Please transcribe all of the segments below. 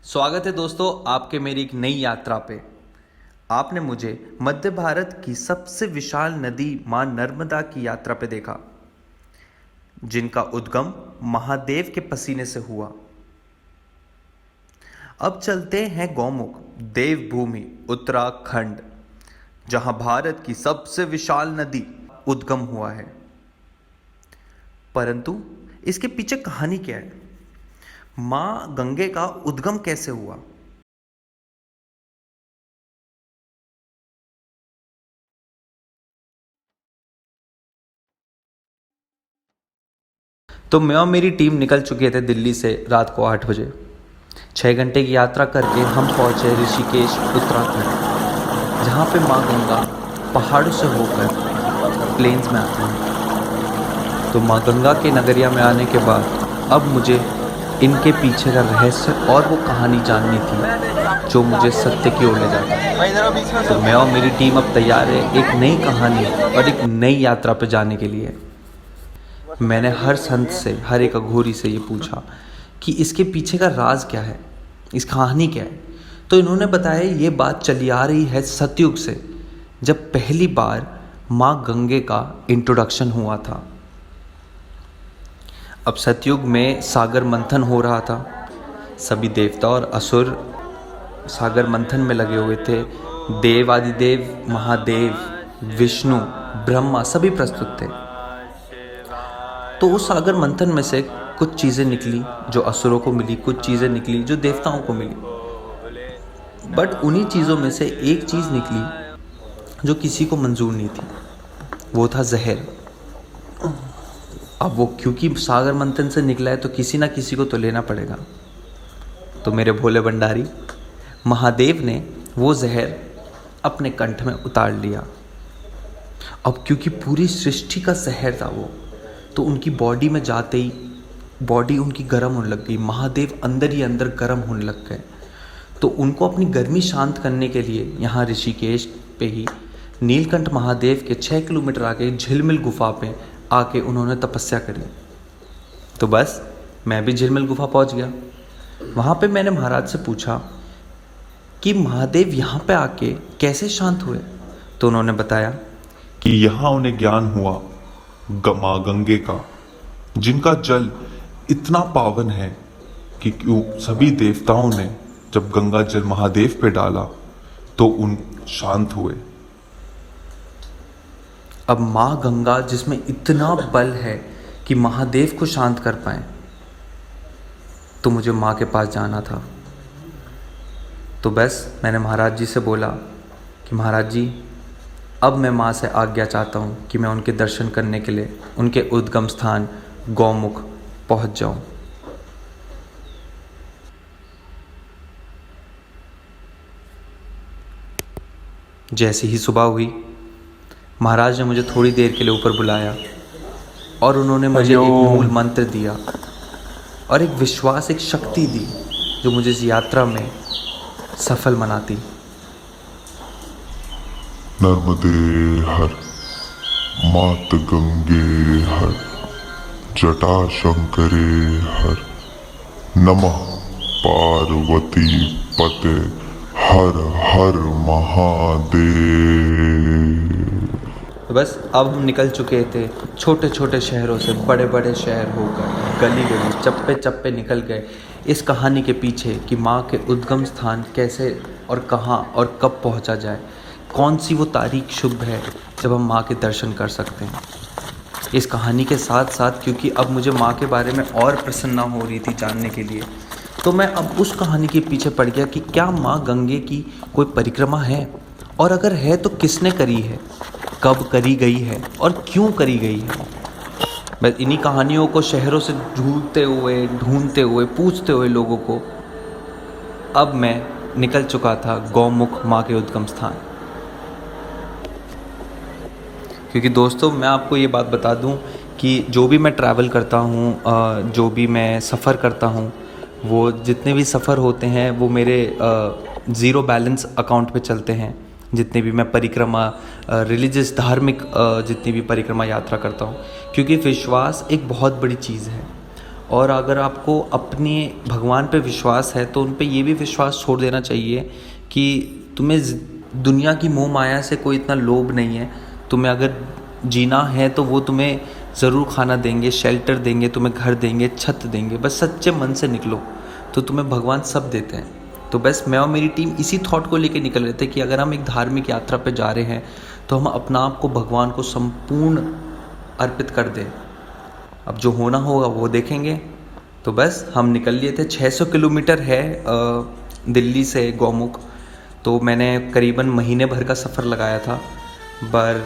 स्वागत है दोस्तों आपके मेरी एक नई यात्रा पे। आपने मुझे मध्य भारत की सबसे विशाल नदी मां नर्मदा की यात्रा पे देखा, जिनका उद्गम महादेव के पसीने से हुआ। अब चलते हैं गौमुख देवभूमि उत्तराखंड, जहां भारत की सबसे विशाल नदी उद्गम हुआ है। परंतु इसके पीछे कहानी क्या है? मां गंगे का उद्गम कैसे हुआ? तो मैं और मेरी टीम निकल चुके थे दिल्ली से रात को 8 बजे। 6 घंटे की यात्रा करके हम पहुंचे ऋषिकेश उत्तराखंड, जहाँ पे माँ गंगा पहाड़ों से होकर प्लेन्स में आती हैं। तो माँ गंगा के नगरिया में आने के बाद अब मुझे इनके पीछे का रहस्य और वो कहानी जाननी थी जो मुझे सत्य की ओर ले जाता है। तो मैं और मेरी टीम अब तैयार है एक नई कहानी और एक नई यात्रा पर जाने के लिए। मैंने हर संत से, हर एक अघोरी से ये पूछा कि इसके पीछे का राज क्या है, इस कहानी क्या है। तो इन्होंने बताया ये बात चली आ रही है सतयुग से, जब पहली बार माँ गंगे का इंट्रोडक्शन हुआ था। अब सतयुग में सागर मंथन हो रहा था। सभी देवता और असुर सागर मंथन में लगे हुए थे। देव आदिदेव, महादेव, विष्णु, ब्रह्मा सभी प्रस्तुत थे। तो उस सागर मंथन में से कुछ चीज़ें निकली जो असुरों को मिली, कुछ चीज़ें निकली जो देवताओं को मिली। बट उन्हीं चीज़ों में से एक चीज़ निकली जो किसी को मंजूर नहीं थी, वो था जहर। अब वो क्योंकि सागर मंथन से निकला है तो किसी ना किसी को तो लेना पड़ेगा। तो मेरे भोले भंडारी महादेव ने वो जहर अपने कंठ में उतार लिया। अब क्योंकि पूरी सृष्टि का जहर था वो, तो उनकी बॉडी में जाते ही बॉडी उनकी गर्म होने लग गई। महादेव अंदर ही अंदर गर्म होने लग गए। तो उनको अपनी गर्मी शांत करने के लिए यहाँ ऋषिकेश पे ही नीलकंठ महादेव के 6 किलोमीटर आगे झिलमिल गुफा पे आके उन्होंने तपस्या करी। तो बस मैं भी झिलमिल गुफा पहुँच गया। वहाँ पे मैंने महाराज से पूछा कि महादेव यहाँ पे आके कैसे शांत हुए। तो उन्होंने बताया कि यहाँ उन्हें ज्ञान हुआ माँ गंगे का, जिनका जल इतना पावन है कि सभी देवताओं ने जब गंगा जल महादेव पे डाला तो उन शांत हुए। अब माँ गंगा जिसमें इतना बल है कि महादेव को शांत कर पाए, तो मुझे माँ के पास जाना था। तो बस मैंने महाराज जी से बोला कि महाराज जी, अब मैं माँ से आज्ञा चाहता हूँ कि मैं उनके दर्शन करने के लिए उनके उद्गम स्थान गौमुख पहुँच जाऊँ। जैसे ही सुबह हुई, महाराज ने मुझे थोड़ी देर के लिए ऊपर बुलाया और उन्होंने मुझे एक मूल मंत्र दिया और एक विश्वास, एक शक्ति दी जो मुझे इस यात्रा में सफल बनाती। नर्मदे हर, मात गंगे हर, जटा शंकरे हर, नमः पार्वती पते हर हर महादेव। तो बस अब हम निकल चुके थे छोटे छोटे शहरों से बड़े बड़े शहर होकर, गली गली चप्पे चप्पे निकल गए इस कहानी के पीछे कि माँ के उद्गम स्थान कैसे और कहाँ और कब पहुँचा जाए, कौन सी वो तारीख शुभ है जब हम माँ के दर्शन कर सकते हैं। इस कहानी के साथ साथ क्योंकि अब मुझे माँ के बारे में और प्रसन्नता हो रही थी जानने के लिए, तो मैं अब उस कहानी के पीछे पड़ गया कि क्या माँ गंगे की कोई परिक्रमा है, और अगर है तो किसने करी है, कब करी गई है और क्यों करी गई है। बस इन्हीं कहानियों को शहरों से ढूंढते हुए पूछते हुए लोगों को अब मैं निकल चुका था गौमुख माँ के उद्गम स्थान। क्योंकि दोस्तों मैं आपको ये बात बता दूं कि जो भी मैं ट्रैवल करता हूँ, जो भी मैं सफ़र करता हूँ, वो जितने भी सफ़र होते हैं वो मेरे ज़ीरो बैलेंस अकाउंट पे चलते हैं। जितने भी मैं परिक्रमा, रिलीजियस, धार्मिक जितनी भी परिक्रमा यात्रा करता हूँ, क्योंकि विश्वास एक बहुत बड़ी चीज़ है और अगर आपको अपने भगवान पे विश्वास है तो उन पे ये भी विश्वास छोड़ देना चाहिए कि तुम्हें दुनिया की मोह माया से कोई इतना लोभ नहीं है। तुम्हें अगर जीना है तो वो तुम्हें ज़रूर खाना देंगे, शेल्टर देंगे, तुम्हें घर देंगे, छत देंगे। बस सच्चे मन से निकलो तो तुम्हें भगवान सब देते हैं। तो बस मैं और मेरी टीम इसी थॉट को लेके निकल रहे थे कि अगर हम एक धार्मिक यात्रा पे जा रहे हैं तो हम अपना आप को भगवान को संपूर्ण अर्पित कर दें। अब जो होना होगा वो देखेंगे। तो बस हम निकल लिए थे। 600 किलोमीटर है दिल्ली से गौमुख। तो मैंने करीबन महीने भर का सफ़र लगाया था। पर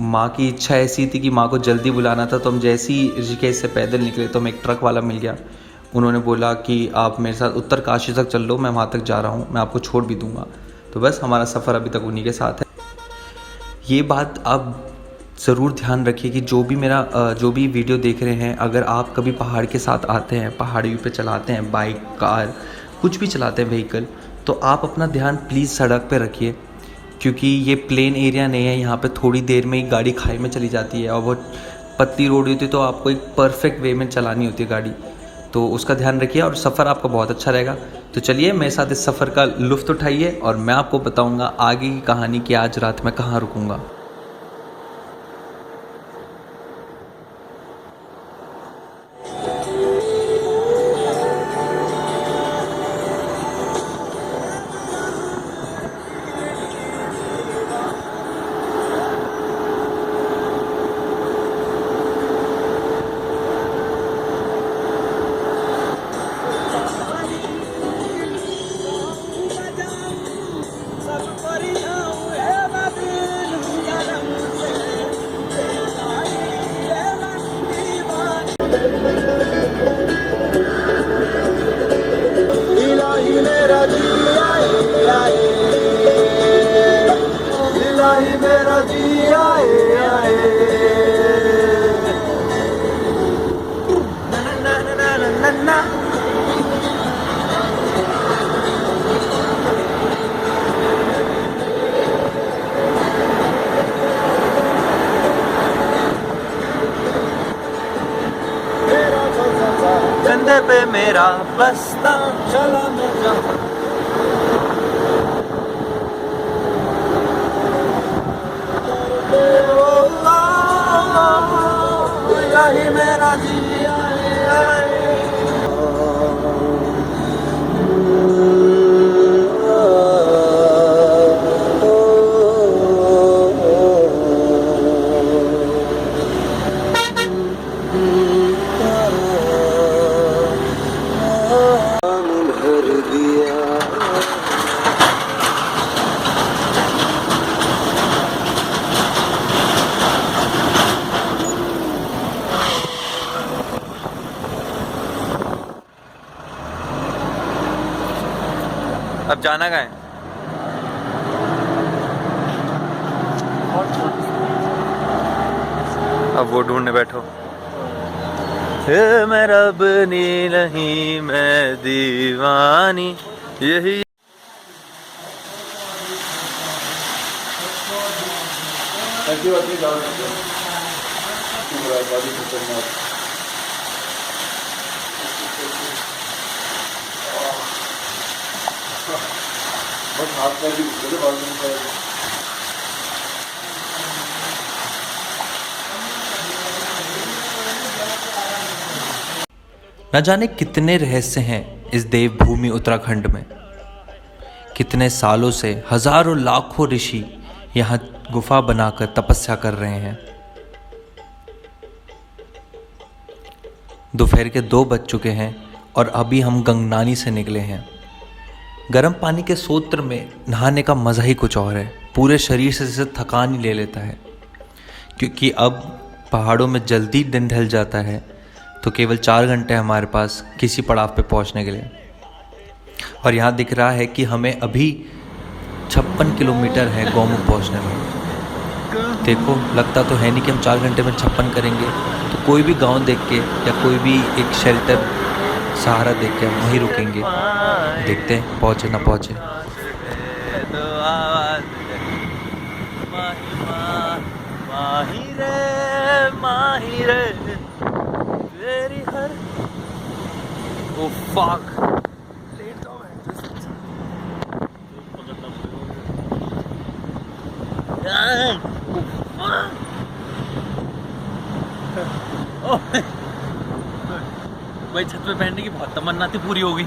माँ की इच्छा ऐसी थी कि माँ को जल्दी बुलाना था। तो हम जैसे ही ऋषिकेश से पैदल निकले तो हमें एक ट्रक वाला मिल गया। उन्होंने बोला कि आप मेरे साथ उत्तरकाशी तक चल लो, मैं वहाँ तक जा रहा हूँ, मैं आपको छोड़ भी दूँगा। तो बस हमारा सफ़र अभी तक उन्हीं के साथ है। ये बात आप ज़रूर ध्यान रखिए कि जो भी वीडियो देख रहे हैं, अगर आप कभी पहाड़ के साथ आते हैं, पहाड़ियों पे चलाते हैं बाइक, कार, कुछ भी चलाते हैं व्हीकल, तो आप अपना ध्यान प्लीज़ सड़क पे रखिए, क्योंकि ये प्लेन एरिया नहीं है। यहाँ पे थोड़ी देर में ही गाड़ी खाई में चली जाती है और वो पतली रोड होती है, तो आपको एक परफेक्ट वे में चलानी होती है गाड़ी। तो उसका ध्यान रखिए और सफ़र आपका बहुत अच्छा रहेगा। तो चलिए मेरे साथ इस सफ़र का लुत्फ़ उठाइए और मैं आपको बताऊँगा आगे की कहानी कि आज रात मैं कहाँ रुकूँगा। कंधे पे मेरा बस्ता चला मैं जाऊं। यही मेरा जिया है। अब जाना कहाँ है? अब वो ढूंढने बैठो। हे मैं रब नी नहीं मैं दीवानी, यही न जाने कितने रहस्य हैं इस देवभूमि उत्तराखंड में। कितने सालों से हजारों लाखों ऋषि यहाँ गुफा बनाकर तपस्या कर रहे हैं। दोपहर के 2 बज चुके हैं और अभी हम गंगनानी से निकले हैं। गर्म पानी के सोत्र में नहाने का मज़ा ही कुछ और है। पूरे शरीर से जैसे थकान ही ले लेता है, क्योंकि अब पहाड़ों में जल्दी दिन ढल जाता है। तो केवल 4 घंटे हमारे पास किसी पड़ाव पे पहुंचने के लिए। और यहाँ दिख रहा है कि हमें अभी 56 किलोमीटर है गौमुख पहुंचने में। देखो लगता तो है नहीं कि हम 4 घंटे में 56 करेंगे। तो कोई भी गांव देख के या कोई भी एक शेल्टर सहारा देख के हम वहीं रुकेंगे। देखते हैं पहुँचे ना पहुँचे। तेरी हर ओ फक लेट जाओ भाई छत पे बैठने की बहुत तमन्ना थी, पूरी हो गई।